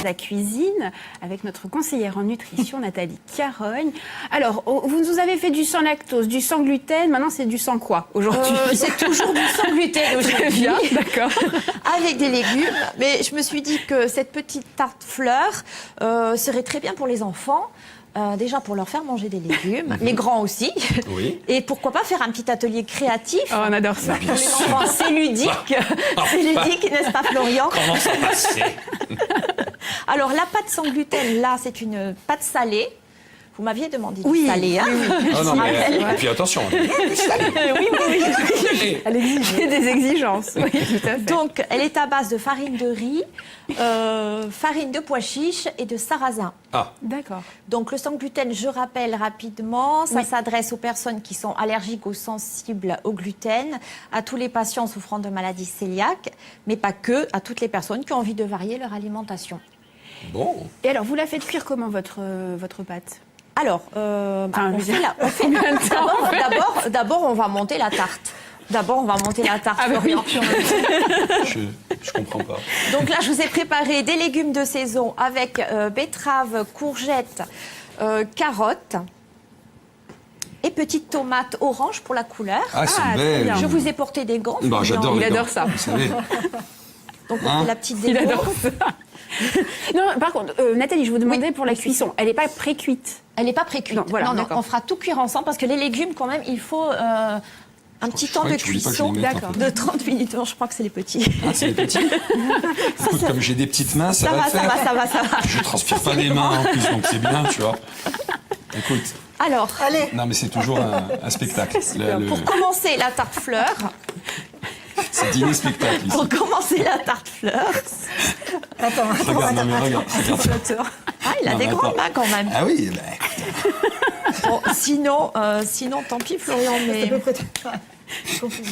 Casa Cuisine avec notre conseillère en nutrition, Nathalie Carogne. Alors, vous nous avez fait du sans lactose, du sans gluten, maintenant c'est du sans quoi aujourd'hui? C'est toujours du sans gluten aujourd'hui. D'accord. Avec des légumes, mais je me suis dit que cette petite tarte fleur serait très bien pour les enfants. Déjà pour leur faire manger des légumes, les grands aussi. Oui. Et pourquoi pas faire un petit atelier créatif. Oh, on adore ça. Pour les enfants, c'est ludique. C'est ludique, n'est-ce pas Florian? Comment ça passait? Alors la pâte sans gluten, là, c'est une pâte salée. Vous m'aviez demandé de Oui, saler, hein? Ah non, mais et puis attention. Elle exige des exigences. Oui, tout à fait. Donc, elle est à base de farine de riz, farine de pois chiches et de sarrasin. Ah, D'accord. Donc, le sans gluten, je rappelle rapidement, ça s'adresse aux personnes qui sont allergiques ou sensibles au gluten, à tous les patients souffrant de maladies cœliaques, mais pas que, à toutes les personnes qui ont envie de varier leur alimentation. bon. Et alors, vous la faites cuire comment votre pâte? Alors, d'abord, on va monter la tarte. D'abord, on va monter la tarte, Florian. Je comprends pas. Donc là, je vous ai préparé des légumes de saison avec betteraves, courgettes, carottes et petites tomates oranges pour la couleur. Ah, c'est Ah, belle. très bien. Je vous ai porté des gants. Bah, j'adore Il les adore gants, ça. Vous savez. Donc on Hein? fait la petite Il déco. adore ça. Non, par contre, Nathalie, je vous demandais pour la cuisson. Elle n'est pas pré-cuite. Elle n'est pas pré-cuite. Non, voilà, non, d'accord. on fera tout cuire ensemble parce que les légumes, quand même, il faut un petit Je temps de croyais que tu voulais pas que je cuisson les mette, D'accord. en fait. de 30 minutes. Non, je crois que c'est les petits. Ah, c'est les petits. Écoute, comme j'ai des petites mains, ça, Ça va va, le ça faire. va, ça va. Je transpire pas les mains en plus, donc c'est bien, tu vois. Écoute, Alors, non mais c'est toujours un spectacle. pour commencer la tarte fleur, C'est dîner-spectacle ici. pour commencer la tarte fleur, Attends, Regarde, non mais regarde. ah, il a Non, des mais grandes attends. mains quand même. Ah oui, bah, Bon, sinon, tant pis, Florian, mais à peu près.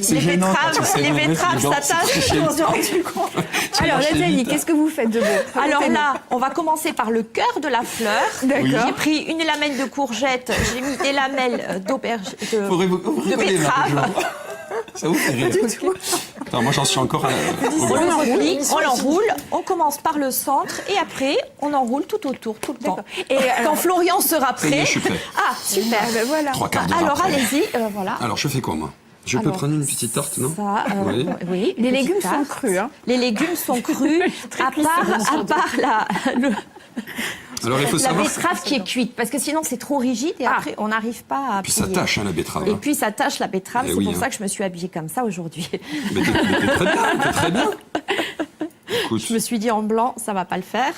c'est les gênant quand betteraves, tu sais les mettre betteraves gants, c'est s'attachent. très Je m'en suis gênant. rendu compte. Alors, lâches Nathalie, vite. qu'est-ce que vous faites de beau? Alors Racontez-nous. là, on va commencer par le cœur de la fleur. D'accord. J'ai pris une lamelle de courgette, j'ai mis des lamelles d'auberge, Ouvrez de pas les mains, betterave. genre. Ça vous fait rire. Attends, moi j'en suis encore On l'enroule, on commence par le centre et après on enroule tout autour, tout le temps. D'accord. Et Quand alors, Florian sera Ça y est, prêt. je suis prêt. Ah, super. ben voilà. 3/4 d'heure Alors après. allez-y, voilà. Alors je fais quoi moi? Je peux Alors, prendre une petite tarte, non? Ça, Oui. oui, Les une légumes petite sont tarte. crus, hein. Les légumes sont crus, à part Alors il faut la savoir. betterave qui est cuite, parce que sinon c'est trop rigide et après on n'arrive pas à Puis ça plier. tâche hein, la betterave. Et hein. puis ça tâche la betterave, Eh c'est oui, pour hein. ça que je me suis habillée comme ça aujourd'hui. Mais t'es très bien, t'es très bien. Écoute, Je me suis dit en blanc, ça va pas le faire.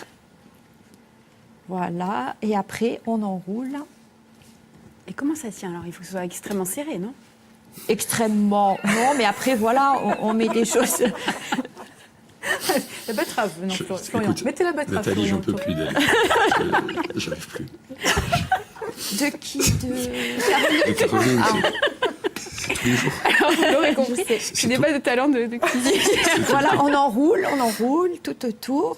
Voilà, et après on enroule Et comment ça tient alors? Il faut que ce soit extrêmement serré, non? extrêmement. Non, mais après voilà, on met des choses. La betterave, non, je- Florian. écoute, Mettez la betterave. Nathalie, j'en Florian, peux plus d'elle. J'arrive plus. De qui de... De Caroline, c'est tous les jours. Vous l'aurez compris, c'est je n'ai tout. pas de talent de cuisine. Voilà, on enroule tout autour.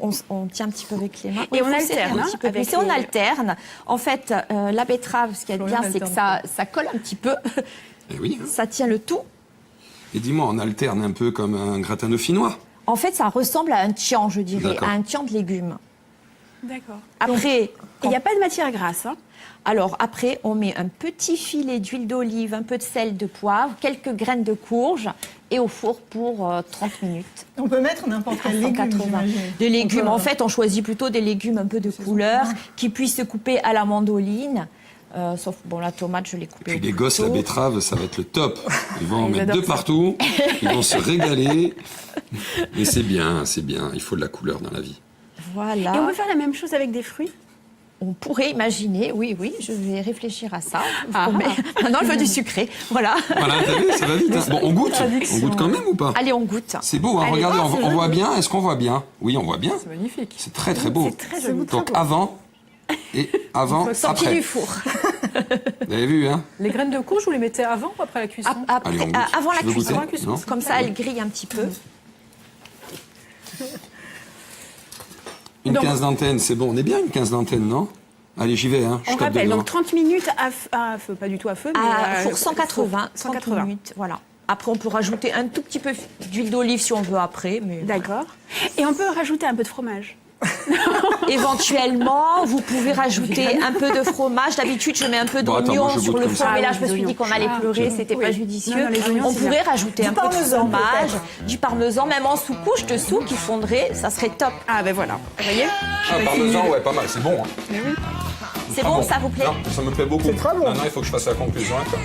On tient un petit peu avec les mains. Et Il on faut alterne, serrer un hein, petit peu. avec Mais on les- alterne. En fait, la betterave, ce qui est Florian bien, c'est que alterne ça colle un petit peu. Eh oui. hein. Ça tient le tout. Et dis-moi, on alterne un peu comme un gratin dauphinois. En fait, ça ressemble à un tian, je dirais, D'accord. à un tian de légumes. D'accord. Après, Il n'y a pas de matière grasse, hein? alors après, on met un petit filet d'huile d'olive, un peu de sel, de poivre, quelques graines de courge et au four pour 30 minutes. On peut mettre n'importe À quel légume, 180. j'imagine. Des légumes, On peut- en fait, on choisit plutôt des légumes un peu de couleur, qui puissent se couper à la mandoline. Sauf, bon, la tomate, je l'ai coupée. Puis au les gosses, la couteau. betterave, ça va être le top. Ils vont en Ils mettre adorent deux ça. partout. Ils vont se régaler. Et c'est bien, c'est bien. Il faut de la couleur dans la vie. Voilà. Et on peut faire la même chose avec des fruits? On pourrait imaginer, oui, je vais réfléchir à ça. je vous Ah. promets. Maintenant, je veux du sucré. Voilà. Voilà, t'as vu, ça va vite. hein. Bon, on goûte. On goûte quand même ou pas? Allez, on goûte. C'est beau, hein. Allez, Regardez, c'est on voit bien. Est-ce qu'on voit bien? Oui, on voit bien. C'est magnifique. C'est très très beau. C'est très joli. Donc avant et avant, Sorti après. du four. Vous avez vu, hein? Les graines de courge, vous les mettez avant ou après la cuisson Après, Allez, on goûte. avant la Tu veux cuisson. goûter Avant la cuisson. Non Comme ça, elle grille un petit peu. Une Donc- 15 d'antenne, c'est bon. On est bien une 15 d'antenne, non? Allez, j'y vais, hein. Je On tape rappelle, dedans. donc 30 minutes à feu, pas du tout à feu, mais À four 180, 30 180. minutes, voilà. Après, on peut rajouter un tout petit peu d'huile d'olive si on veut après. Mais D'accord. Et on peut rajouter un peu de fromage. éventuellement, vous pouvez rajouter un peu de fromage. D'habitude, je mets un peu Bon, attends, d'oignon moi, je sur goûte le comme fond, ça. mais là, Ah, je me les suis dit qu'on oignons. allait Ah, pleurer, c'était oui. pas judicieux. Non, non, les oignons, On c'est pourrait bien. rajouter un peu de parmesan, fromage, peut-être. du parmesan, même en sous-couche dessous qui fondrait, ça serait top. Ah ben voilà, vous voyez. Ah, parmesan, ouais, pas mal, c'est bon. Hein. C'est Ah bon, ça vous plaît? Non, ça me plaît beaucoup. C'est très bon. Maintenant, il faut que je fasse la conclusion. Quoi.